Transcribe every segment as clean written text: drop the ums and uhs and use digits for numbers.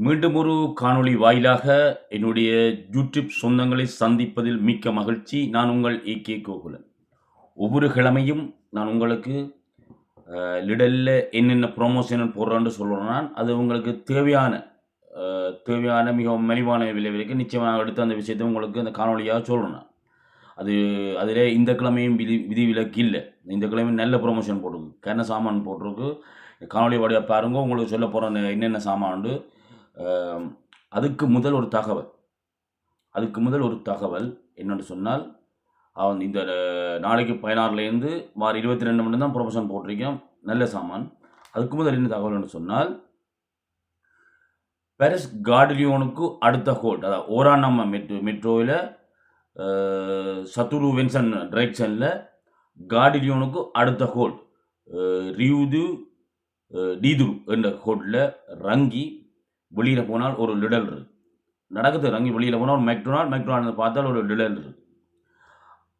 மீண்டும் ஒரு காணொளி வாயிலாக என்னுடைய யூடியூப் சொந்தங்களை சந்திப்பதில் மிக்க மகிழ்ச்சி. நான் உங்கள் ஏகே கோகுலன். ஒவ்வொரு கிழமையும் நான் உங்களுக்கு லிடலில் என்னென்ன ப்ரொமோஷன் போடுறேன்னு சொல்கிறேன். நான் அது உங்களுக்கு தேவையான மிகவும் மலிவான விலைக்கு நிச்சயமாக எடுத்து அந்த விஷயத்தை உங்களுக்கு அந்த காணொலியாக சொல்கிறேன். நான் அது அதில் இந்த கிழமையும் விதிவிலக்கு இல்லை. இந்த கிழமையும் நல்ல ப்ரொமோஷன் போட்டிருக்கு, என்ன சாமான் போட்டிருக்கு. காணொலி வழியாக பாருங்க, உங்களுக்கு சொல்ல போகிற என்னென்ன சாமான். அதுக்கு முதல் ஒரு தகவல் என்னென்னு சொன்னால், அவன் இந்த நாளைக்கு 16லேருந்து வார 22 மணி தான் ப்ரொமோஷன் போட்டிருக்கேன். நல்ல சாமான். அதுக்கு முதல் என்ன தகவல்னு சொன்னால், பாரிஸ் கார்டிலியோனுக்கு அடுத்த ஹோல்ட், அதாவது ஓரானம்மா மெட்ரோவில் சத்துரு வென்சன் டைரக்ஷனில் கார்டிலியோனுக்கு அடுத்த ஹோல்ட் ரியூது டீதுரு என்ற ஹோல்டில் ரங்கி வெளியில் போனால் ஒரு லிடல் இருக்குது. நடக்குது ரங்கி வெளியில் போனால் ஒரு மெக்டொனால்டு பார்த்தால் ஒரு லிடல் இருக்குது.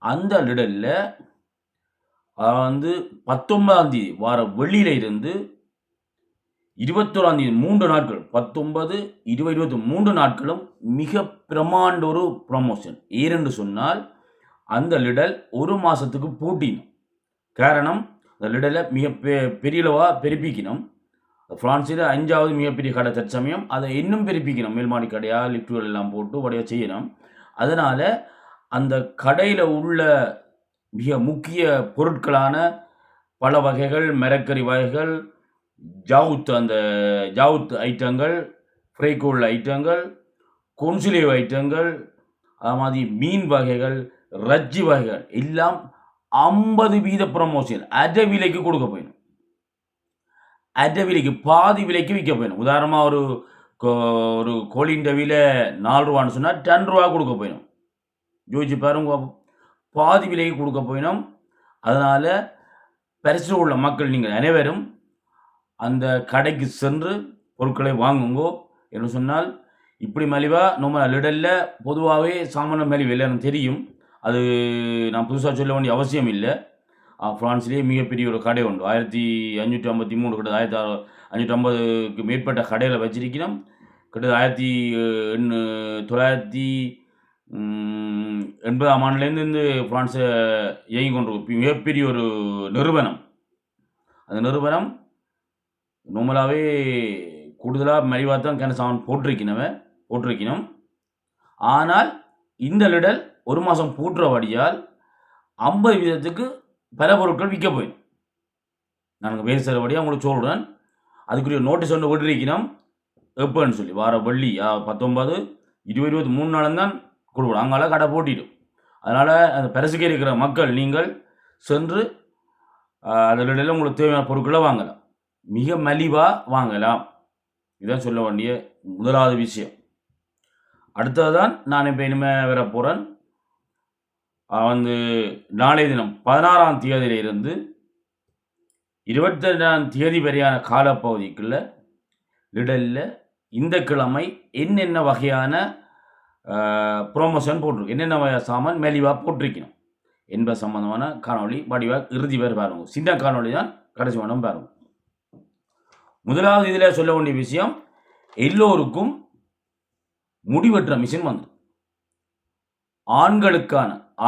அந்த லிடலில் வந்து 19ஆம் தேதி வார வெளியில் இருந்து 21ஆம் தேதி 3 நாட்கள் 19, 20, 23 நாட்களும் மிக பிரமாண்ட ஒரு ப்ரமோஷன். ஏனென்று சொன்னால் அந்த லிடல் ஒரு மாதத்துக்கு பூட்டினோம். காரணம், அந்த லிடலை மிக பெரியளவாக பெருப்பிக்கணும். ஃப்ரான்ஸில் 5வது மிகப்பெரிய கடை தற்சமயம். அதை இன்னும் பெருப்பிக்கணும். மேல்மாடி கடையாக லிஃப்ட்டுகள் எல்லாம் போட்டு வடையாக செய்யணும். அதனால் அந்த கடையில் உள்ள மிக முக்கிய பொருட்களான பல வகைகள், மரக்கறி வகைகள், ஜவுத் ஐட்டங்கள், ஃப்ரைகோல் ஐட்டங்கள், கொன்சுலேவ் ஐட்டங்கள், அது மாதிரி மீன் வகைகள், ரஜ்ஜி வகைகள் எல்லாம் 50% ப்ரமோஷன் அரை விலைக்கு கொடுக்க போயிடும். அரை விலைக்கு பாதி விலைக்கு விற்க போயிடும். உதாரணமாக ஒரு கோழின்ற விலை 4 ரூபான்னு சொன்னால் 10 ரூபா கொடுக்க போயிடும். யோசிச்சு பாருங்க, பாதி விலைக்கு கொடுக்க போயிடும். அதனால் பரிசில் உள்ள மக்கள் நீங்கள் அனைவரும் அந்த கடைக்கு சென்று பொருட்களை வாங்குங்கோ. என்று சொன்னால் இப்படி மலிவாக நம்ம லிடலில் பொதுவாகவே சாமான மலிவு இல்லைன்னு தெரியும். அது நான் புதுசாக சொல்ல வேண்டிய அவசியம் இல்லை. ஃப்ரான்ஸ்லேயே மிகப்பெரிய ஒரு கடை உண்டு. 1553 கிட்ட 1550க்கு மேற்பட்ட கடையில் வச்சிருக்கணும். கிட்டத்தட்ட 1980ஆம் ஆண்டுலேருந்து இந்த ஃப்ரான்ஸை இயங்கி கொண்டிருக்கும் மிகப்பெரிய ஒரு நிறுவனம். அந்த நிறுவனம் நார்மலாகவே கூடுதலாக மலிவாக தான் சாமான் போட்டிருக்கணும். ஆனால் இந்த லிடல் ஒரு மாதம் பூட்டுறபடியால் 50% பல பொருட்கள் விற்க போயிடும். நான் பேசுகிறபடியாக உங்களுக்கு சொல்கிறேன். அதுக்குரிய நோட்டீஸ் ஒன்று விட்டுருக்கணும். எப்போன்னு சொல்லி வார வெள்ளி 19, 20, 23 நாளும் தான் கொடுக்கணும். அங்கால கடை போட்டிடும். அதனால் அந்த பரிசுக்கு இருக்கிற மக்கள் நீங்கள் சென்று அதில் உங்களுக்கு தேவையான பொருட்களை வாங்கலாம். மிக மலிவாக வாங்கலாம். இதுதான் சொல்ல வேண்டிய முதலாவது விஷயம். அடுத்தது தான் நான் இப்போ இனிமேல் வர போகிறேன். வந்து நாளைய தினம் 16ஆம் தேதியிலிருந்து 22ஆம் தேதி வரையான காலப்பகுதிக்குள்ள லிடலில் இந்த கிழமை என்னென்ன வகையான ப்ரொமோஷன் போட்டிருக்கு, என்னென்ன வகை சாமான் மலிவாக போட்டிருக்கணும் என்பது சம்பந்தமான காணொலி வடிவாக இறுதி பேர் பாருங்க. சின்ன காணொலி தான், கடைசி வேணும் பாருங்க. முதலாவது இதில் சொல்ல வேண்டிய விஷயம், எல்லோருக்கும் முடிவெட்டுற மிஷின் வந்து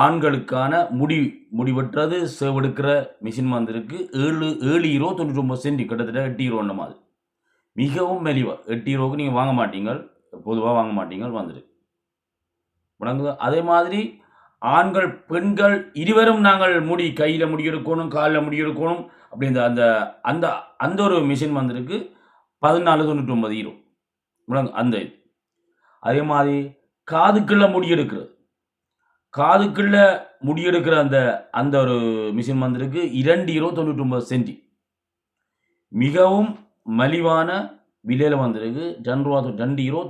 ஆண்களுக்கான முடிவெட்டுறது சேவெடுக்கிற மிஷின் வந்திருக்கு. 7.99 கிட்டத்தட்ட 8 யூரோ மாதிரி. மிகவும் மலிவாக 8 யூரோவுக்கு நீங்கள் வாங்க மாட்டீங்க, பொதுவாக வாங்க மாட்டீங்க. வந்துருக்கு. அதே மாதிரி ஆண்கள் பெண்கள் இருவரும் நாங்கள் கையில் முடி எடுக்கணும், காலில் முடி எடுக்கணும் அப்படின்ற அந்த அந்த ஒரு மிஷின் வந்திருக்கு. 14.99 யூரோ. அந்த இது. அதே மாதிரி காதுக்குள்ள முடியெடுக்கிற அந்த ஒரு மிஷின் வந்திருக்கு. 2.99 யூரோ. மிகவும் மலிவான விலையில் வந்திருக்கு. 2.99 யூரோ.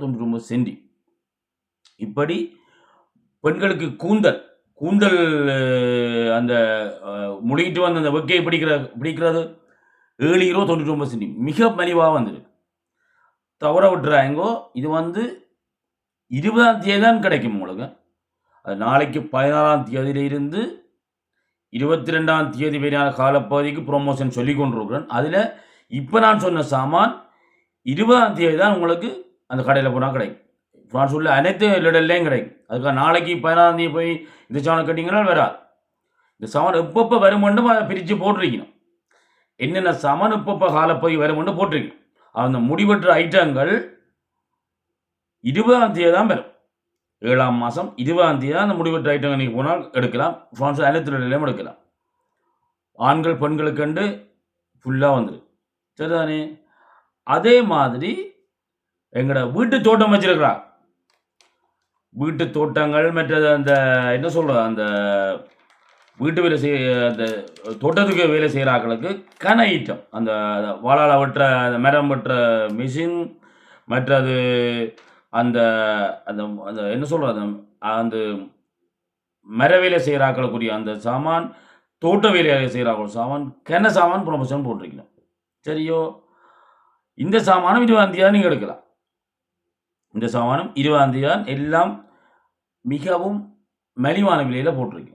இப்படி பெண்களுக்கு கூந்தல் அந்த முடிக்கிட்டு வந்த அந்த வெக்கையை பிடிக்கிறது 7.99 யூரோ. மிக மலிவாக வந்திருக்கு. தவற விட்டுறாங்கோ. இது வந்து 20ஆம் தேதி தான் கிடைக்கும் உங்களுக்கு. அது நாளைக்கு 16ஆம் தேதியிலிருந்து 22ஆம் தேதி வரையான காலப்பகுதிக்கு ப்ரொமோஷன் சொல்லி கொண்டிருக்கிறேன். அதில் இப்போ நான் சொன்ன சாமான் 20ஆம் தேதி தான் உங்களுக்கு அந்த கடையில் போனால் கிடைக்கும். ஃப்ரான்ஸ் உள்ள அனைத்து லிடல்லையும் கிடைக்கும். அதுக்காக நாளைக்கு 16ஆம் தேதி போய் இந்த சாமான் கேட்டிங்கன்னா வராது. இந்த சாமான் எப்பப்போ வருமென்றும் அதை பிரித்து போட்டிருக்கணும். என்னென்ன சாமான் எப்பப்போ காலப்போய் வருமென்று போட்டிருக்கணும். அந்த முடிவற்ற ஐட்டங்கள் 20ஆம் தேதி தான் வரும். 7ஆம் மாதம் 20ஆம் தேதி தான் அந்த முடிவற்ற ஐட்டங்கள் நீங்கள் போனால் எடுக்கலாம். ஃப்ரான்ஸ் அனைத்து லிடல்லையும் எடுக்கலாம். ஆண்கள் பெண்களுக்கெண்டு ஃபுல்லாக வந்துடும். சரிதானே? அதே மாதிரி எங்களோட வீட்டு தோட்டம் வச்சிருக்கிறா. வீட்டு தோட்டங்கள் மற்றது அந்த என்ன சொல்கிறது, அந்த வீட்டு வேலை அந்த தோட்டத்துக்கு வேலை செய்கிறாக்களுக்கு கன ஐட்டம், அந்த வாழால வெட்டுற அந்த மரம் வெட்டுற மிஷின், மற்றது அந்த அந்த அந்த என்ன சொல்கிறது, அந்த மர வேலை செய்கிறாக்களுக்குரிய அந்த சாமான், தோட்ட வேலையை செய்கிறாக்கள் சாமான், கன சாமான் ப்ரொமோஷன் போட்டிருக்கணும். சரியோ? இந்த சாமானம் 20ஆம் தேதி நீங்கள் எடுக்கலாம். இந்த சாமானம் 20ஆம் தேதி எல்லாம் மிகவும் மலிவான விலையில் போட்டிருக்கு.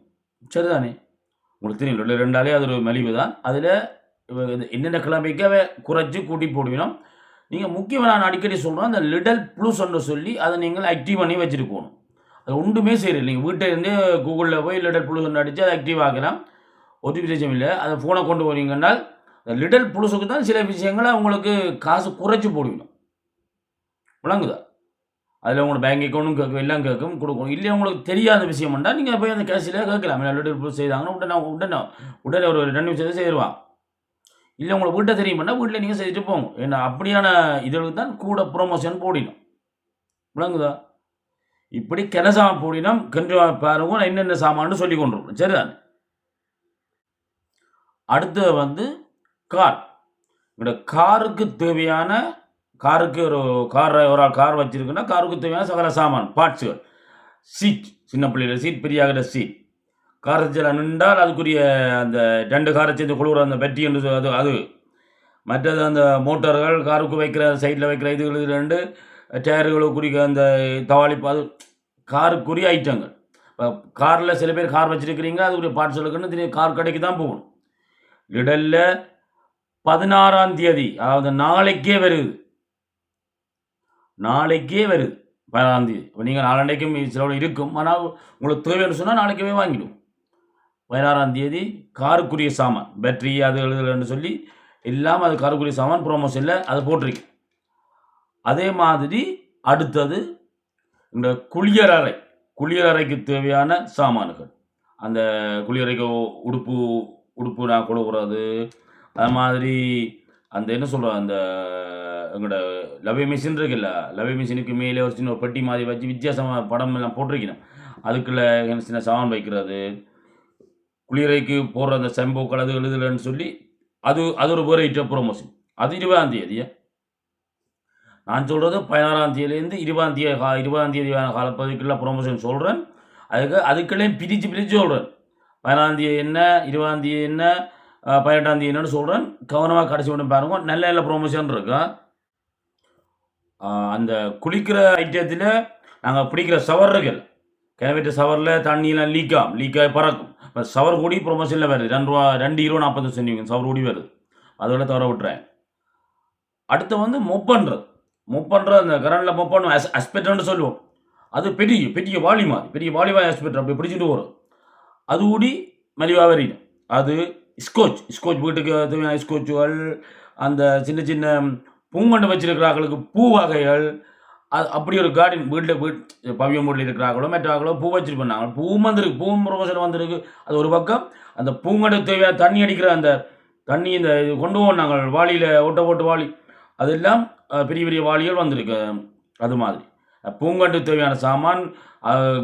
சரிதானே? உங்களுக்கு தெரியும், 2 நாளே அது ஒரு மலிவு தான். அதில் என்னென்ன கிழமைக்கு குறைச்சி கூட்டி போடுவினோம். நீங்கள் முக்கியமாக நான் அடிக்கடி சொல்கிறேன், அந்த லிடல் ப்ளூஸ் ஒன்று சொல்லி அதை நீங்கள் ஆக்டிவ் பண்ணி வச்சுருக்கணும். அது ஒன்றுமே செய்யல. நீங்கள் வீட்டிலேருந்து கூகுளில் போய் லிடல் ப்ளூஸ் ஒன்று அடித்து அதை ஆக்டிவ் ஆக்கலாம். ஒரு விஷயம் இல்லை. அதை ஃபோனை கொண்டு போறீங்கன்னால் லிடல் ப்ளூஸுக்கு தான் சில விஷயங்களை உங்களுக்கு காசு குறைச்சி போடுவினோம். விளங்குதா? அதில் உங்களோட பேங்க் அக்கௌண்ட்டும் கேட்கும், எல்லாம் கேட்கும், கொடுக்கணும். இல்லை உங்களுக்கு தெரியாத விஷயம் பண்ணால் நீங்கள் போய் அந்த கேஷில் கேட்கலாம். லிடல் ப்ளூஸ் செய்தாங்கன்னா உடனே ஒரு 2 நிமிஷத்தை செய்வான். இல்லை உங்களுக்கு வீட்டை தெரியுமாண்ணா வீட்டில் நீங்கள் செய்துட்டு போங்க. ஏன்னா அப்படியான இதற்கு தான் கூட ப்ரொமோஷன் போடினோம். விளங்குதா? இப்படி கிண சாமான் போடினோம். கொஞ்சம் பாருங்க என்னென்ன சாமான்னு சொல்லி கொண்டு இருக்கோம். சரிதான்? அடுத்தது வந்து கார். இந்த காருக்கு தேவையான, காருக்கு ஒரு கார் வச்சிருக்குன்னா காருக்கு தேவையான சகல சாமான், பார்ட்ஸுகள், சீட், சின்ன பிள்ளைகள் சீட், பெரியாகிற சீட், காரச்சில் நின்றால் அதுக்குரிய அந்த 2 காரை சேர்ந்து கொழுவுற அந்த பெட்டி என்று அது மற்றது அந்த மோட்டார்கள், காருக்கு வைக்கிற சைடில் வைக்கிற இதுகள், 2 டயர்களுக்கு குறிக்க அந்த தவாளிப்பு, அது காருக்குரிய ஐட்டங்கள். இப்போ காரில் சில பேர் கார் வச்சுருக்கிறீங்க, அதுக்குரிய பார்ட்ஸுகளுக்குன்னு திடீர்னு கார் கடைக்கு தான் போகணும். லிடலில் 16ஆம் தேதி, அதாவது நாளைக்கே வருது. 16ஆம் தேதி. இப்போ நீங்கள் நாளன்னைக்கும் சில இருக்கும், ஆனால் உங்களுக்கு தேவைன்னு சொன்னால் நாளைக்கவே வாங்கிடும். 16ஆம் தேதி காருக்குரிய சாமான், பேட்டரி, அது எழுதுன்னு சொல்லி எல்லாம் அது காருக்குரிய சாமான் ப்ரொமோஷனில் அது போட்டிருக்கு. அதே மாதிரி அடுத்தது இந்த குளியலறைக்கு தேவையான சாமான்கள், அந்த குளியலறைக்கு உடுப்பு நான் கொடுக்குறது, அது மாதிரி அந்த என்ன சொல்கிறோம், அந்த எங்களோட லவே மிஷின் இருக்குல்ல, லவே மிஷினுக்கு மேலே ஒரு சின்ன பெட்டி மாதிரி வச்சு வித்தியாசமாக படம் எல்லாம் போட்டிருக்கணும். அதுக்குள்ளே சின்ன சாமான் வைக்கிறது, குளியலைக்கு போடுற அந்த செம்பூக்கள், அது எழுதுலன்னு சொல்லி அது ஒரு வேறு ஐட்டம் ப்ரொமோஷன். அது 20ஆம் தேதி. நான் சொல்கிறது 16ஆம் தேதியிலேருந்து 20ஆம் தேதியான காலப்பகுதிக்குள்ள ப்ரொமோஷன் சொல்கிறேன். அதுக்குள்ளே பிரித்து சொல்கிறேன். 16ஆம் தேதி என்ன, 20ஆம் தேதி என்ன, 18ஆம் தேதி என்னன்னு சொல்கிறேன். கவனமாக கடைசி ஒன்று பாருங்க. நல்ல ப்ரொமோஷன் இருக்கும். அந்த குளிக்கிற ஐட்டத்தில் நாங்கள் பிடிக்கிற ஷவர் இருக்குல்ல, கிணவெட்டு ஷவரில் தண்ணியெலாம் லீக்காகி பறக்கும். இப்போ ஷவர் கூடி ப்ரொமோஷனில் வருது. 2 ரூபா 2.40 சொன்னீங்க, ஷவர் கூடி வருது. அதோட தவற விட்டுறேன். அடுத்து வந்து மொப் பண்ணுறது, அந்த கரண்டில் மொப் பண்ணுவோம், அஸ்பெக்ட்னு சொல்லுவோம். அது பெரிய வாலி அஸ்பெக்ட் அப்படி பிடிச்சிட்டு வரும். அது கூடி மலிவாக வரையும். அது ஸ்கோச் வீட்டுக்கு தேவையான ஸ்கோச்சுகள், அந்த சின்ன பூங்கொண்டு வச்சிருக்கிறார்களுக்கு பூ வகைகள், அது அப்படி ஒரு கார்டன் வீட்டில் பவியம் வீட்டில் இருக்கிறாங்களோ மற்றாங்களோ பூ வச்சுட்டு பண்ணாங்க. பூவும் ப்ரொமோஷன் வந்திருக்கு. அது ஒரு பக்கம். அந்த பூங்கொண்டு தேவையான தண்ணி அடிக்கிற அந்த தண்ணி, இந்த இது கொண்டு போவோம் நாங்கள் வாளியில் ஓட்ட வாளி, அதெல்லாம் பெரிய வாளிகள் வந்திருக்கு. அது மாதிரி பூங்கொண்டு தேவையான சாமான்,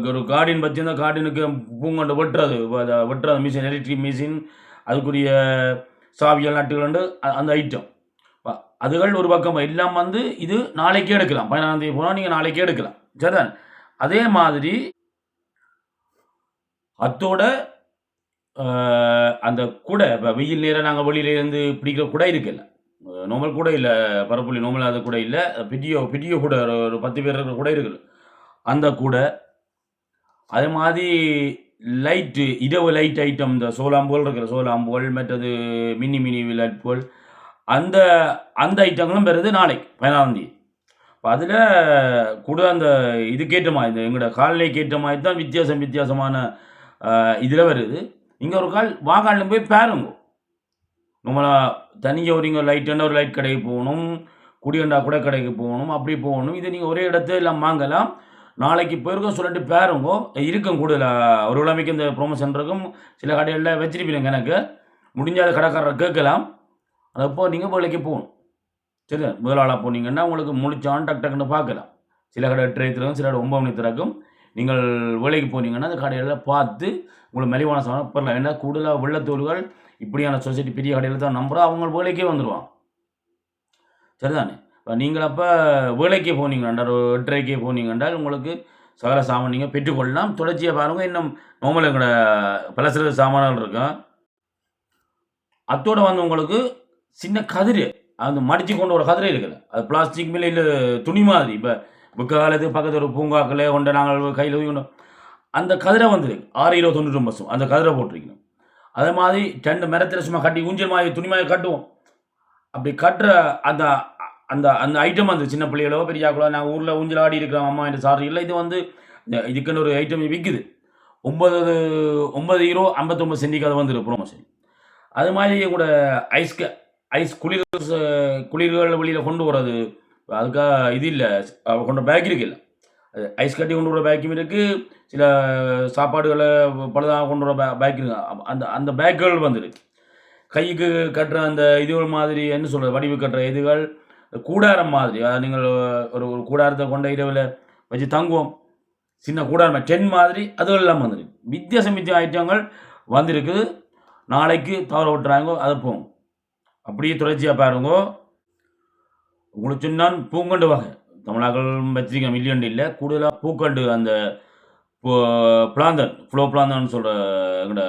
ஒரு கார்டன் வச்சுருந்தா கார்டனுக்கு பூங்கொண்டு வெட்டுறது மிஷின், எலக்ட்ரிக் மிஷின், அதுக்குரிய சாவியல் நட்டுகள், அந்த ஐட்டம் அதுகள் ஒரு பக்கம் எல்லாம் வந்து இது நாளைக்கே எடுக்கலாம். 16ஆம் தேதி போனால் நீங்கள் நாளைக்கே எடுக்கலாம். சரிதான்? அதே மாதிரி அத்தோட அந்த குடை, இப்போ வெயில் நேரம் நாங்கள் வெளியிலேருந்து பிடிக்கிற குடை இருக்குல்ல, நார்மல் கூட இல்லை, பரப்புள்ளி நார்மல், அது கூட இல்லை, பெரிய கூட, ஒரு 10 பேர் இருக்கிற கூட இருக்குது. அந்த கூட அதே மாதிரி இரவு லைட் ஐட்டம், இந்த சோலாம்புகள் இருக்கிற சோலாம்புகள், மற்றது மினி லைட்புகள், அந்த ஐட்டங்களும் வருது நாளைக்கு 16ஆம் தேதி. அதில் கூட அந்த இதுக்கேற்ற மாதிரி இந்த எங்களோட கால்நிலைக்கு ஏற்ற மாதிரி தான் வித்தியாசமான இதில் வருது. இங்கே ஒரு கால் வாகாலில் போய் பாருங்க. நம்மளா தனியாக ஒரு இங்கே லைட்டுன்னா ஒரு லைட் கடைக்கு போகணும், குடியண்டா கூட கடைக்கு போகணும், அப்படி போகணும். இது நீங்கள் ஒரே இடத்துல எல்லாம் வாங்கலாம். நாளைக்கு போயிருக்க சொல்லிட்டு பாருங்க. இருக்கும் கூடுதலாக ஒரு கிழமைக்கு இந்த ப்ரொமோஷன் இருக்கும். சில கடைகளில் வச்சிருப்பீங்க எனக்கு. முடிஞ்சாத கடைக்காரரை கேட்கலாம். அதப்போ நீங்கள் வேலைக்கு போகணும். சரி, முதலாளாக போனீங்கன்னா உங்களுக்கு முழிச்சான் டக்குன்னு பார்க்கலாம். சில கடை 8:30 திறக்கும், சில கடை 9 மணி திறக்கும். நீங்கள் வேலைக்கு போனீங்கன்னா அந்த கடையில் பார்த்து உங்களுக்கு மலிவான சாமான் பெறலாம். ஏன்னா கூடுதலாக வெள்ளத்தோல்கள் இப்படியான சொசைட்டி பெரிய கடையில் தான் நம்புகிறோம். அவங்க வேலைக்கே வந்துடுவாங்க. சரிதானே? இப்போ நீங்கள் அப்போ வேலைக்கு போனீங்கன்னா ஒரு 8:30க்கே போனீங்கன்றால் உங்களுக்கு சகல சாமான் நீங்கள் பெற்றுக்கொள்ளலாம். தொடர்ச்சியாக பாருங்கள். இன்னும் நார்மல் எங்களோட பலசர சாமான்கள் இருக்கும். அத்தோடு வந்து உங்களுக்கு சின்ன கதிர் அந்த மடித்து கொண்டு ஒரு கதிரை இருக்குல்ல, அது பிளாஸ்டிக் மேலே இல்லை துணி மாதிரி. இப்போ புக்க காலத்துக்கு பக்கத்தில் ஒரு பூங்காக்களே கொண்ட நாங்கள் கையில் கொண்டு அந்த கதிரை வந்துருக்கு 6,99 அந்த கதிரை போட்டிருக்கணும். அதே மாதிரி 2 மரத்தில் சும்மா கட்டி ஊஞ்சல் மாதிரி துணி மாதிரி கட்டுவோம். அப்படி கட்டுற அந்த அந்த அந்த ஐட்டம் வந்து சின்ன பிள்ளைகளோ பெரியாக்களோ நாங்கள் ஊரில் ஊஞ்சல் ஆடி இருக்கிறோம் அம்மா என்று சாரி இல்லை. இது வந்து இதுக்குன்னு ஒரு ஐட்டம் விற்குது. 9 € 59 சென்டிக்கு அது வந்துருக்கு ப்ரொமோஷன். அது மாதிரி கூட ஐஸ் குளிர்கள் வெளியில் கொண்டு வர்றது. அதுக்காக இது இல்லை, கொண்ட பேக் இருக்குல்ல, அது ஐஸ் கட்டி கொண்டு வர பேக்கும் இருக்குது. சில சாப்பாடுகளை பழுதாக கொண்டு வர பேக் இருக்கு. அந்த பேக்குகள் வந்துருக்கு. கைக்கு கட்டுற அந்த இதுகள் மாதிரி என்ன சொல்கிறது, வடிவு கட்டுற இதுகள், கூடாரம் மாதிரி. நீங்கள் ஒரு கூடாரத்தை கொண்ட இரவில் வச்சு தங்குவோம், சின்ன கூடாரம் டென் மாதிரி அதுகள் எல்லாம் வந்துருக்கு. வித்தியாச ஐட்டங்கள் வந்திருக்குது. நாளைக்கு தவற விட்டுறாங்க, அதை போகும். அப்படியே தொடர்ச்சியாக பாருங்க. உங்களுக்கு சொன்னான் பூங்கண்டு வகை தமிழாக்கள் வச்சிருக்க மில்லியன் இல்லை, கூடுதலாக பூக்கண்டு அந்த பிளாந்தன் ஃப்ளோ பிளாந்தன் சொல்கிற எங்கட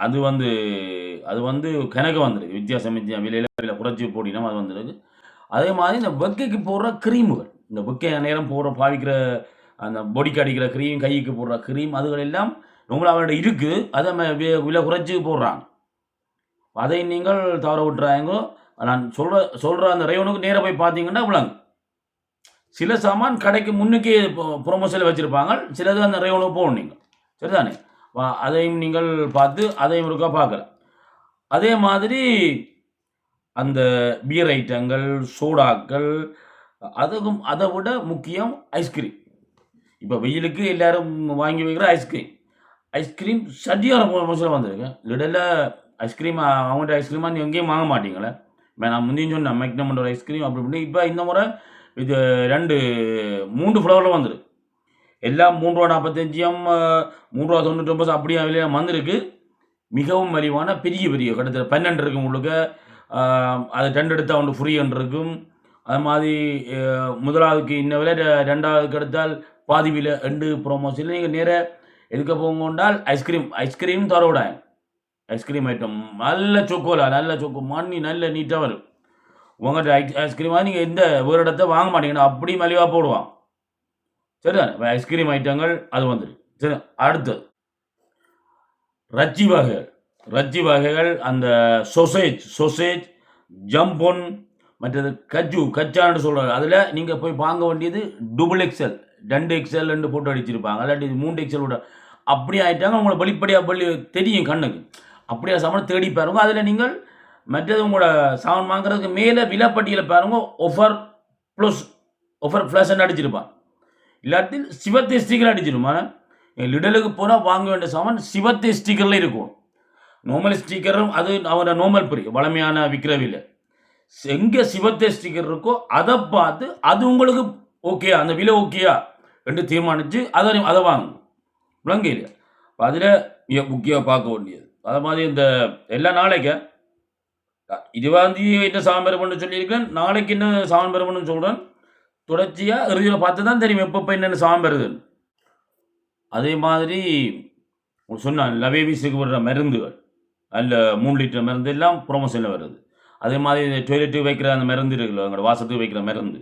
அது வந்து கணக்கு வந்துருக்கு. வித்தியாசம் விலையில் குறைச்சி போட்டினா அது வந்துருக்கு. அதே மாதிரி இந்த வெக்கைக்கு போடுற க்ரீமுகள், இந்த வெக்கை நேரம் பாவிக்கிற அந்த பொடிக்கு அடிக்கிற க்ரீம், கைக்கு போடுற க்ரீம், அதுகள் எல்லாம் உங்களை அவர்கிட்ட இருக்குது. அதை விலை குறைச்சி போடுறாங்க. அதை நீங்கள் தவற விட்டுறாங்க. நான் சொல்கிற அந்த ரேவனுக்கு நேராக போய் பார்த்தீங்கன்னா விளங்கு. சில சாமான் கடைக்கு முன்னுக்கே ப்ரொமோஷனில் வச்சுருப்பாங்க, சிலது அந்த ரேவனுக்கு போகணும் நீங்கள். சரிதானே? அதையும் நீங்கள் பார்த்து அதையும் இருக்கா பார்க்கலாம். அதே மாதிரி அந்த பியர் ஐட்டங்கள், சோடாக்கள், அதை விட முக்கியம் ஐஸ்கிரீம். இப்போ வெயிலுக்கு எல்லோரும் வாங்கி வைக்கிற ஐஸ்கிரீம் சரியான ப்ரொமோஷனில் வந்துருக்கு. இடையில ஐஸ்கிரீம் அவங்கள்ட்ட ஐஸ்கிரீமாக நீ எங்கேயும் வாங்க மாட்டீங்களே. நான் முந்தையும் சொன்னேன் மெக்னமோட ஐஸ்கிரீம் அப்படி இப்படி. இப்போ இந்த முறை இது 3 ஃப்ளவரில் வந்துருக்கு. எல்லாம் 3,45 3,99 அப்படியே விலையில் வந்திருக்கு. மிகவும் மலிவான பெரிய கிட்டத்தட்ட 12 இருக்கும் உங்களுக்கு. அது 2 எடுத்தால் ஒன்று ஃப்ரீ ஒன்று இருக்கும். அது மாதிரி முதலாவதுக்கு இன்ன விலை, 2ஆவதுக்கு எடுத்தால் பாதி விலை 2 ப்ரொமோஷனில். நீங்கள் நேராக எதுக்க போங்கொண்டால் ஐஸ்கிரீம் தர விடாங்க. ஐஸ்கிரீம் ஐட்டம் நல்ல சொக்கோலா, நல்ல சொக்கு மண்ணி நல்ல நீட்டாக வரும். உங்கள்கிட்ட ஐஸ்கிரீமாக நீங்கள் எந்த ஒரு இடத்த வாங்க மாட்டீங்கன்னா அப்படி மலிவாக போடுவான். சரிதானே? ஐஸ்கிரீம் ஐட்டங்கள் அது வந்துடும். சரி, அடுத்தது ரச்சி வகைகள் அந்த சொசேஜ் ஜம்பொன், மற்றது கச்சான்னு சொல்கிறாங்க. அதில் நீங்கள் போய் வாங்க வேண்டியது XXL 2XL போட்டு அடிச்சிருப்பாங்க, இல்லாட்டி 3XL விட அப்படி ஆகிட்டாங்க. உங்களை வெளிப்படையாக தெரியும் கண்ணுக்கு. அப்படியே சாமான் தேடி பாருங்க. அதில் நீங்கள் மற்றது உங்களோட சாமான் வாங்குறதுக்கு மேலே விலைப்பட்டியலில் பாருங்க, ஆஃபர் ப்ளஸ்ன்னு அடிச்சிருப்பான். இல்லாட்டி சிவத்தை ஸ்டிக்கர் அடிச்சிருமா. லிடலுக்கு போனால் வாங்க வேண்டிய சாமான் சிவத்தை ஸ்டிக்கரில் இருக்கும். நார்மல் ஸ்டிக்கரும் அது அவரோட நார்மல் பிரி வளமையான விற்கிறவில்லை. எங்கே சிவத்தை ஸ்டிக்கர் இருக்கோ அதை பார்த்து அது உங்களுக்கு ஓகே, அந்த விலை ஓகேயா என்று தீர்மானித்து அதை வாங்கும். விளங்க இல்லையா? அதில் முக்கியம் பார்க்க வேண்டியது. அது மாதிரி இந்த எல்லா நாளைக்கு இதுவாந்தி என்ன சாமன் பெறணும்னு சொல்லியிருக்கேன், நாளைக்கு என்ன சாமன் பெறணும்னு சொல்கிறேன். தொடர்ச்சியாக இறுதியில் பார்த்து தான் தெரியும் எப்பப்போ என்னென்ன சாமன் பெறுதுன்னு. அதே மாதிரி சொன்னான் லவேவிஸுக்கு வர்ற மருந்துகள், அதில் 3 லிட்டர் மருந்து எல்லாம் ப்ரொமோஷனில் வருது. அதே மாதிரி டாய்லெட்டுக்கு வைக்கிற அந்த மருந்து இருக்குல்ல, எங்களோட வாசத்துக்கு வைக்கிற மருந்து,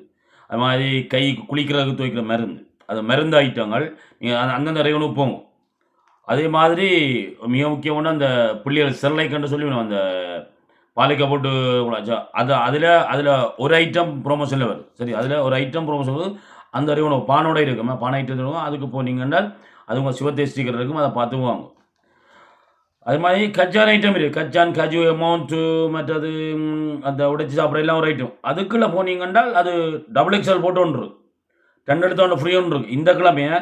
அது மாதிரி கை குளிக்கிறதுக்கு துவைக்கிற மருந்து, அது மருந்து ஐட்டங்கள் நீங்கள் அந்தந்த ரேவனுக்கு போங்க. அதே மாதிரி மிக முக்கியமான அந்த பிள்ளைகள் செர்லைக்குன்னு சொல்லி அந்த பாலிக்க போட்டு அது அதில் ஒரு ஐட்டம் ப்ரொமோஷனில் வருது. சரி, அதில் ஒரு ஐட்டம் ப்ரொமோஷன் வருது. அந்த அறிவு பானோட இருக்குமா, பானை ஐட்டம் இருக்கும். அதுக்கு போனீங்கன்னால் அது உங்கள் சிவத்தை ஸ்டிக்கர் இருக்கும், அதை பார்த்து வாங்க. அது மாதிரி கச்சான் ஐட்டம் இருக்குது. கச்சான், கஜு, அமௌண்ட்டு, மற்றது அந்த உடைச்சி சாப்பிட்ற எல்லாம் ஒரு ஐட்டம். அதுக்குள்ளே போனீங்கன்றால் அது டபுள் எக்ஸ்எல் போட்டு ஒன்று இருக்கு, 2 எடுத்த ஒன்று ஃப்ரீ ஒன்று இருக்குது. இந்த கிழமையை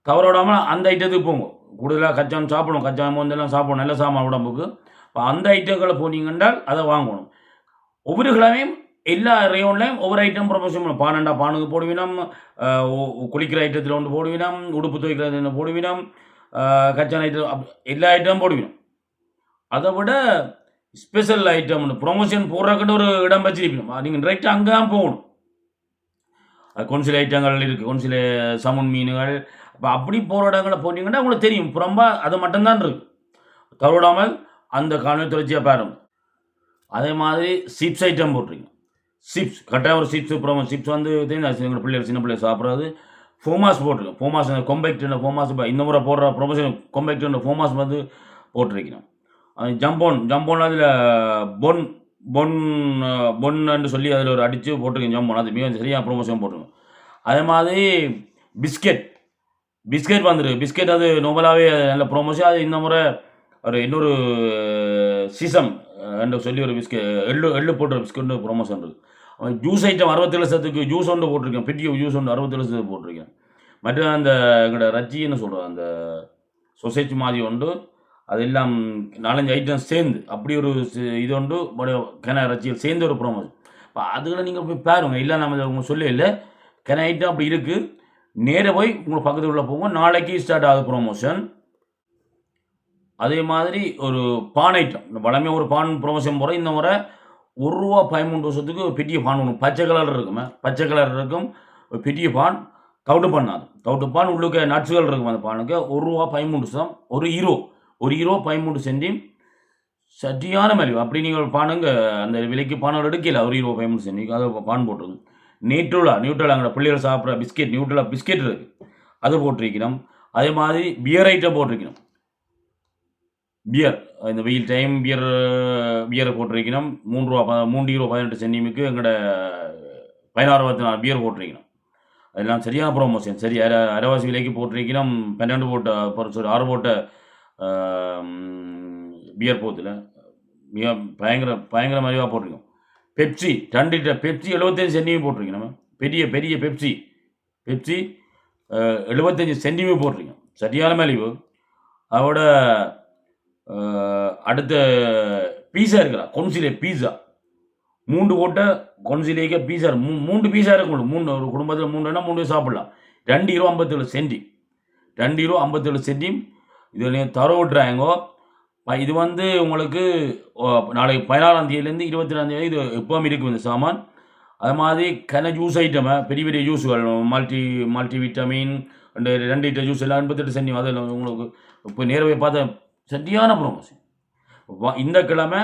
தவற விடாமல் அந்த ஐட்டத்துக்கு போங்க. கூடுதலாக கச்சான் சாப்பிடணும், கச்சான் அமௌண்ட் சாப்பிடணும், நல்ல சாமான் உடம்புக்கு. இப்போ அந்த ஐட்டங்களை போனீங்கன்றால் அதை வாங்கணும். ஒவ்வொரு கிழமையும் எல்லா ரேயோன்லையும் ஒவ்வொரு ஐட்டம் ப்ரொமோஷன் பண்ணும். பானண்டா பானுக்கு போடுவினம், குளிக்கிற ஐட்டத்தில் ஒன்று போடுவினம், உடுப்பு துவைக்கிறது ஒன்று போடுவினம், கச்சான் ஐட்டம் எல்லா ஐட்டமும் போடுவினம். அதை விட ஸ்பெஷல் ஐட்டம் ப்ரொமோஷன் போடுறக்கிட்ட ஒரு இடம் வச்சிருப்போம். நீங்கள் டைரெக்டாக அங்கே தான் போகணும். அது கொன்சில ஐட்டங்கள் இருக்குது, கொன்சில சமுன் மீன்கள். அப்போ அப்படி போகிற இடங்களை போனீங்கன்னா உங்களுக்கு தெரியும். புறம்பா அது மட்டும்தான் இருக்குது. தவறாமல் அந்த காணொலி தொடர்ச்சியாக பாருங்க. அதே மாதிரி சிப்ஸ் ஐட்டம் போட்டிருக்கீங்க. சிப்ஸ் கரெக்டாக ஒரு சிப்ஸ் ப்ரோமோ சிப்ஸ் வந்து எங்களோட பிள்ளைகள் சின்ன பிள்ளைகள் சாப்பிட்றது. ஃபோமாஸ் போட்டிருக்கோம். ஃபோமாஸ் கொம்பேக்டுன்ற ஃபோமாஸ் இந்த முறை போடுற ப்ரொமோஷன் கொம்பேக்டுன்ற ஃபோமாஸ் வந்து போட்டிருக்கணும். ஜம்போன் அதில் பொன் பொன் பொன்னு சொல்லி அதில் ஒரு அடித்து போட்டிருக்கேன். ஜம்போன் அது மிக சரியாக ப்ரொமோஷன் போட்டிருக்கோம். அதே மாதிரி பிஸ்கெட் வந்துருக்கு. பிஸ்கெட் அது நோபலாகவே நல்ல ப்ரொமோஷன். அது இந்த முறை ஒரு இன்னொரு சீசம் என்று சொல்லி ஒரு எள்ளு போட்டு ஒரு பிஸ்கெட் ப்ரொமோஷன் இருக்குது. ஜூஸ் ஐட்டம் 67 ஜூஸ் ஒன்று போட்டிருக்கேன். பெரிய ஜூஸ் ஒன்று 67 போட்டிருக்கேன். மற்ற அந்த எங்களோட ரஜ்ஜின்னு சொல்கிறோம், அந்த சொசைட்டி மாதிரி உண்டு. அதெல்லாம் 4-5 ஐட்டம் சேர்ந்து அப்படி ஒரு இது உண்டு. கென ரஜ்ஜியில் சேர்ந்து ஒரு ப்ரொமோஷன். இப்போ அதுகளை நீங்கள் போய் பாருங்கள். இல்லை நம்ம உங்களுக்கு சொல்ல இல்லை, கென ஐட்டம் அப்படி இருக்குது. நேராக போய் உங்களுக்கு பக்கத்தில் உள்ள போங்க. நாளைக்கு ஸ்டார்ட் ஆகுது ப்ரொமோஷன். அதே மாதிரி ஒரு பான் ஐட்டம், இந்த வளமே ஒரு பான் ப்ரொமோஷன் போகிற இந்த முறை ₹1 13 பெரிய பான் ஒன்று பச்சை கலர் இருக்குமே, பச்சை கலர் இருக்கும் ஒரு பெரிய பான். தவிட்டு பண்ணாது தவிட்டு பான் உள்ளுக்க நட்ஸுகள் இருக்கும். அந்த பானுக்கு ₹1 13 1 13 சென்டிம் சரியான மலிவு. அப்படி நீங்கள் பானுங்க அந்த விலைக்கு பானோட எடுக்கல. ₹1 13 சென்டிம் அதை பான் போட்டிருக்கும். நியூட்ரலாங்கிற பிள்ளைகள் சாப்பிட்ற பிஸ்கெட், நியூட்ரலா பிஸ்கெட் இருக்குது, அது போட்டிருக்கணும். அதே மாதிரி பியர் ஐட்டம் போட்டிருக்கணும். பியர் இந்த வெயில் டைம் பியரை போட்டிருக்கணும். ₹3 சென்டிமுக்கு எங்களோட 16-24 பியர் போட்டிருக்கணும். அதெல்லாம் சரியான ப்ரொமோஷன். சரி, அரைவாசி விலைக்கு போட்டிருக்கணும். 12 போட்ட 6 போட்ட பியர் போத்தில் மிக பயங்கர மலிவாக போட்டிருக்கோம். பெப்சி 2 லிட்டர் பெப்சி 75 சென்டிமீட்டர் போட்டிருக்கணும். பெரிய பெப்சி 75 சென்டிமீட்டர் போட்டிருக்கோம். சரியான மலிவு. அதோட அடுத்த பீஸா இருக்கிறா, கொன்சிலே பீஸா 3 போட்ட கொன்சிலேக்க பீஸா 3 பீஸா இருக்கும். 3 ஒரு குடும்பத்தில் 3னா 3 சாப்பிடலாம். €2.57 இது நீங்கள் தர விட்றாங்கோ. இது வந்து உங்களுக்கு நாளைக்கு 16ஆம் தேதியிலேருந்து 22ஆம் தேதி இது எப்போவும் இருக்கும் இந்த சாமான். அது மாதிரி ஜூஸ் ஐட்டமை பெரிய ஜூஸுகள் மல்டி விட்டமின் 2 லிட்டர் ஜூஸ் எல்லாம் 88 சென்டிம். அதில் உங்களுக்கு இப்போ நேரவே பார்த்த சரியான ப்ரொமோஷன். இந்த கிழமை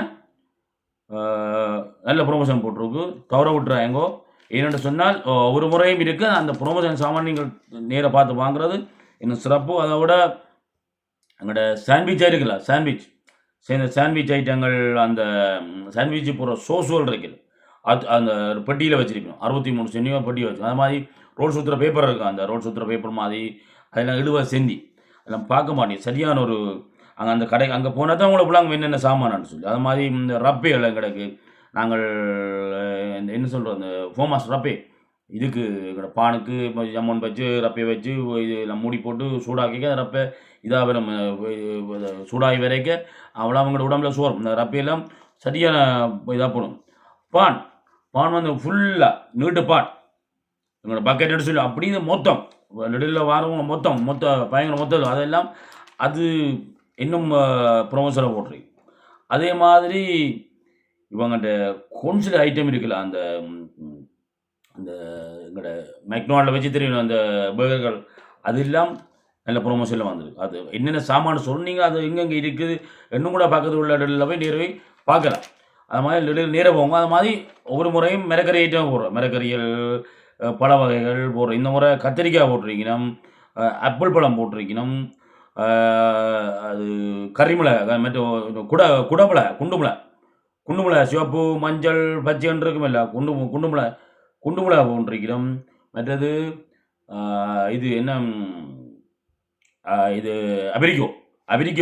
நல்ல ப்ரொமோஷன் போட்டிருக்கு, தவற விட்டுறாங்கோ. ஏன்னு சொன்னால் ஒரு முறையும் இருக்குது. அந்த ப்ரொமோஷன் சாமான் நீங்கள் நேராக பார்த்து வாங்குறது இன்னும் சிறப்பு. அதை விட எங்களோட சாண்ட்விச் இருக்குல்ல, சாண்ட்விச் ஐட்டங்கள், அந்த சாண்ட்விச் போகிற சோசுகள் இருக்குது, அது அந்த பெட்டியில் வச்சுருக்கணும். 63 சென்டிமீட்டர் பெட்டியை வச்சு. அது மாதிரி ரோட் சுற்றுற பேப்பர் இருக்குது. அந்த ரோட் சுற்றுற பேப்பர் மாதிரி அதெல்லாம் 70 சென்டி. அதெல்லாம் பார்க்க மாட்டேங்க. சரியான ஒரு அந்த கடை அங்கே போனால் தான் உங்களுக்கு பிள்ளைங்க என்னென்ன சாமானான்னு சொல்லி. அது மாதிரி இந்த ரப்பைகள் எங்களுக்கு நாங்கள் என்ன சொல்கிறோம், அந்த ஃபோமாஸ் ரப்பே இதுக்கு எங்களோட பானுக்கு ஜம்மன் வச்சு ரப்பையை வச்சு இது எல்லாம் மூடி போட்டு சூடாக்கிக்க ரப்பை இதாக நம்ம சூடாகி வரைக்க அவ்வளோ அவங்களோட உடம்புல சோறும். இந்த ரப்பையெல்லாம் சரியான இதாக போடும். பான் வந்து ஃபுல்லாக நீட்டு பான் எங்களோட பக்கெட் எடுத்து சொல்லி அப்படின்னு மொத்தம் நெடில் வாரவங்க மொத்தம் பயங்கர மொத்தம் அதெல்லாம் அது இன்னும் ப்ரொமோஷனில் போட்டிருக்கு. அதே மாதிரி இவங்கள்ட்ட கொன்சில் ஐட்டம் இருக்குல்ல, அந்த அந்த எங்களோட மெக்டொனால்டில் வச்சு தெரியும் அந்த பர்கர்கள், அது எல்லாம் நல்ல ப்ரொமோஷனில் வந்துருக்கு. அது என்னென்ன சாமான் சொன்னீங்க, அது எங்கெங்கே இருக்குது இன்னும் கூட பக்கத்தில் உள்ள இடத்துல போய் நேரவே பார்க்கலாம். அது மாதிரி நேராக போங்க. அது மாதிரி ஒவ்வொரு முறையும் மிரக்கறி ஐட்டம் போடுறோம். மிரக்கறிகள் பழ வகைகள் போடுறோம். இந்த முறை கத்திரிக்காய் போட்டிருக்கணும், ஆப்பிள் பழம் போட்டிருக்கணும், அது கறிமிளை, குண்டுமிளை குண்டு மிளகாய் சிவப்பு, மஞ்சள், பச்சைன்னு இருக்குமில்ல, குண்டு மிளகாய் போட்டிருக்கிறோம். மற்றது இது என்ன இது அபிரிக்கோ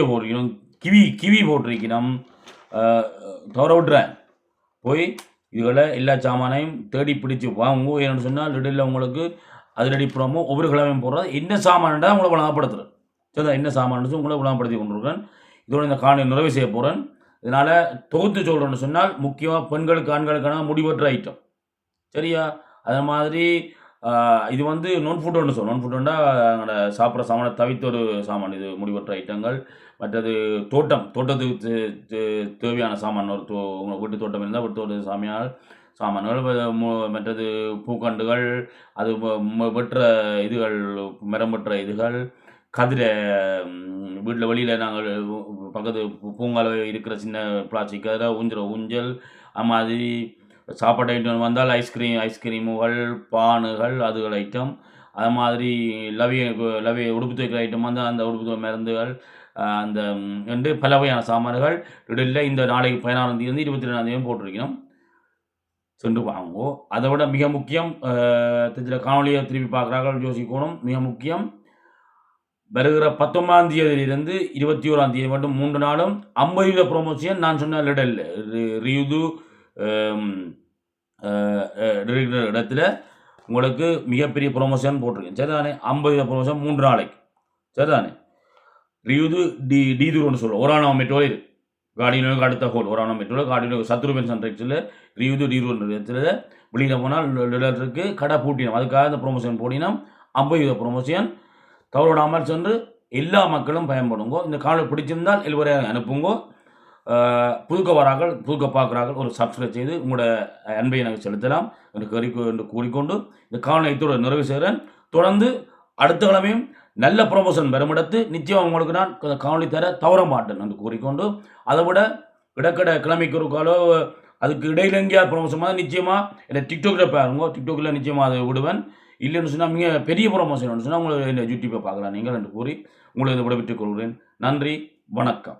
போட்டிருக்கணும். கிவி போட்டிருக்கணும். தவற விட்டுறேன். போய் இதுகளை எல்லா சாமானையும் தேடி பிடிச்சி வாங்குவோம். ஏன்னு சொன்னால் லிடில் உங்களுக்கு அதிரடி ப்ரோமோ ஒவ்வொரு கிழமையும் போடுறது. என்ன சாமான்டா உங்களை வழங்கப்படுத்துகிறேன். சரிதான், என்ன சாமான் உங்களை வழங்கப்படுத்தி கொண்டிருக்கிறேன். இதோட இந்த காணொலி நிறைவு செய்ய போகிறேன். இதனால் தொகுத்து சொல்கிறேன்னு சொன்னால் முக்கியமாக பெண்களுக்கு ஆண்களுக்கான முடிவற்ற ஐட்டம். சரியா? அது மாதிரி இது வந்து நான் ஃபுட்டுன்னு சொல்லுவோம். நான் ஃபுட்டுன்னா எங்களோட சாப்பிட்ற சாமானை தவிர்த்த ஒரு சாமான். இது முடிவற்ற ஐட்டங்கள். மற்றது தோட்டத்துக்கு தேவையான சாமான். உங்கள் வீட்டு தோட்டம் இருந்தால் வீட்டு சாமான்கள். மற்றது பூக்கண்டுகள், அது வெட்டுற இதுகள், மரம் வெட்டுற இதுகள், கதிரை வீட்டில் வெளியில் நாங்கள் பக்கத்து பூங்காவில் இருக்கிற சின்ன பிளாஸ்டிக் கதிரை, ஊஞ்சல், அது மாதிரி சாப்பாடு ஐட்டம் வந்தால் ஐஸ்கிரீமுகள், பானுகள், அதுகள் ஐட்டம். அது மாதிரி லவ்விய உடுப்பு துவைக்கிற ஐட்டம் வந்தால் அந்த உடுப்பு துவை மருந்துகள், அந்த ரெண்டு பல வகையான சாமான்கள் இடையில் இந்த நாளைக்கு 16ஆம் தேதி 22ஆம் தேதி போட்டிருக்கணும். சென்று வாங்குவோம். அதை விட மிக முக்கியம், இதில் காணொலியை திருப்பி பார்க்குறார்கள் யோசிக்கணும். மிக முக்கியம், வருகிற 19ஆம் தேதியிலிருந்து 21ஆம் தேதி மட்டும் 3 நாளும் 50% ப்ரொமோஷன். நான் சொன்ன லிடல் ரியுது இடத்துல உங்களுக்கு மிகப்பெரிய ப்ரொமோஷன் போட்டிருக்கேன். சரிதானே? 50% ப்ரொமோஷன் 3 நாளைக்கு. சரிதானே? ரியுது டீதுன்னு சொல்லுவோம். ஒரானோ மெட்ரோல் இருக்கு. கார்டினோக்கு அடுத்த ஹோல் ஒரானோ மெட்ரோல் கார்டினோக்கு சத்ருபென் சென்ட்ரெக்ஸில் ரியுது டீதுன்ற இடத்துல வெளியில் போனால் லிடருக்கு கடை பூட்டினோம். அதுக்காக இந்த ப்ரொமோஷன் போட்டினோம். 50% ப்ரொமோஷன் தவறுவிடாமல் சென்று எல்லா மக்களும் பயன்படுங்கோ. இந்த காணொலி பிடிச்சிருந்தால் எல்லோரை அனுப்புங்கோ. புதுக்க பார்க்குறார்கள் ஒரு சப்ஸ்கிரைப் செய்து உங்களோட அன்பை எனக்கு செலுத்தலாம் என்று கூறிக்கொண்டு இந்த காணொலியத்தோடு நிறைவு செய்கிறேன். தொடர்ந்து அடுத்த கிழமையும் நல்ல ப்ரொமோஷன் பெறுமிடத்து நிச்சயம் உங்களுக்கு நான் காணொலி தர தவற மாட்டேன் என்று கூறிக்கொண்டு, அதை விட இடக்கடை கிழமைக்கு ஒரு காலோ அதுக்கு இடையில எங்கேயாவது ப்ரொமோஷன் மாதிரி நிச்சயமாக என்னை டிக்டாக்கில் பாருங்க. டிக்டாக்கில் நிச்சயமாக அதை விடுவேன். இல்லைன்னு சொன்னால் மிக பெரிய ப்ரொமோஷன் சொன்னால் உங்களை இந்த யூடியூப்பை பார்க்கலாம் நீங்கள் என்று கூறி உங்களை இதை விடைபெற்றுக் கொள்கிறேன். நன்றி, வணக்கம்.